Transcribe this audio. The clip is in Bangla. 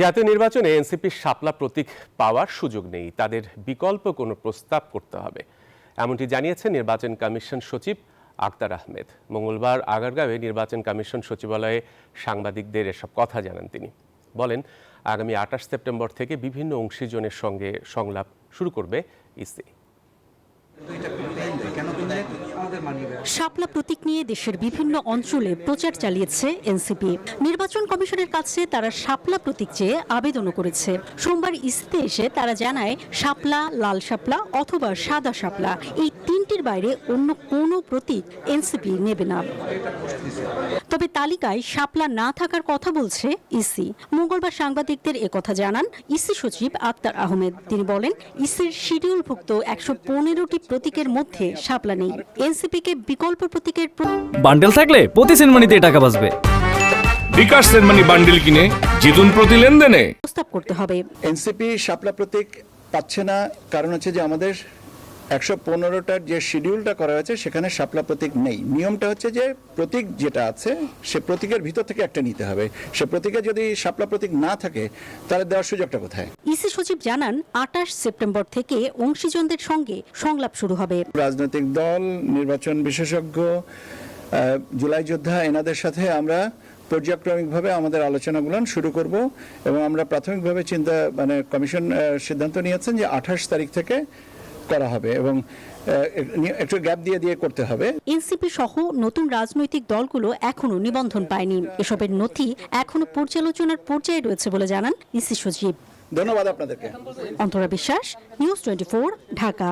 জাতীয় নির্বাচনে এনসিপির শাপলা প্রতীক পাওয়ার সুযোগ নেই, তাদের বিকল্প কোনো প্রস্তাব করতে হবে, এমনটি জানিয়েছেন নির্বাচন কমিশন সচিব আক্তার আহমেদ। মঙ্গলবার আগারগাঁওয়ে নির্বাচন কমিশন সচিবালয়ে সাংবাদিকদের এসব কথা জানান তিনি। বলেন, আগামী 28 সেপ্টেম্বর থেকে বিভিন্ন অংশীজনের সঙ্গে সংলাপ শুরু করবে ইসি। শাপলা প্রতীক নিয়ে দেশের বিভিন্ন অঞ্চলে প্রচার চালিয়েছে এনসিপি। নির্বাচন কমিশনের কাছে তারা শাপলা প্রতীক চেয়ে আবেদনও করেছে। সোমবার ইসিতে এসে তারা জানায়, শাপলা, লাল শাপলা অথবা সাদা শাপলা, এই তিনটির বাইরে অন্য কোনো প্রতীক এনসিপি নেবে না। তবে তালিকায় শাপলা না থাকার কথা বলছে ইসি। মঙ্গলবার সাংবাদিকদের একথা জানান ইসি সচিব আক্তার আহমেদ। তিনি বলেন, ইসির শিডিউলভুক্ত 115টি প্রতীকের মধ্যে শাপলা নেই। এনসিপিকে বিকল্প প্রতীকের বান্ডেল থাকলে প্রতি সেনমানিতে টাকা বাঁচবে। বিকাশ সেনমানি বান্ডেল কিনে জিতুন প্রতি লেনদেনে। প্রস্তাব করতে হবে। এনসিপি শাপলা প্রতীক পাচ্ছে না, কারণ হচ্ছে যে আমাদের 115টার যে শিডিউলটা করা হয়েছে সেখানে শাপলা প্রতীক নেই। নিয়মটা হচ্ছে যে প্রতীক যেটা আছে সে প্রতীকের ভিতর থেকে একটা নিতে হবে। সে প্রতীকে যদি শাপলা প্রতীক না থাকে তাহলে দেওয়ার সুযোগটা কোথায়? ইসি সচিব জানান, 28 সেপ্টেম্বর থেকে অংশীজনদের সঙ্গে সংলাপ শুরু হবে। রাজনৈতিক দল, নির্বাচন বিশেষজ্ঞ, জুলাই যোদ্ধা, এনাদের সাথে আমরা পর্যায়ক্রমিকভাবে আমাদের আলোচনাগুলো শুরু করব এবং আমরা প্রাথমিকভাবে কমিশন সিদ্ধান্ত নিয়েছেন যে 28 তারিখ থেকে করা হবে এবং একটু গ্যাপ দিয়ে করতে হবে। এনসিপি সহ নতুন রাজনৈতিক দলগুলো এখনো নিবন্ধন পায়নি। এসবের নথি এখনো পর্যালোচনার পর্যায়ে রয়েছে বলে জানান ইসি সচিব। ধন্যবাদ আপনাদেরকে। অন্তরা বিশ্বাস, নিউজ 24, ঢাকা।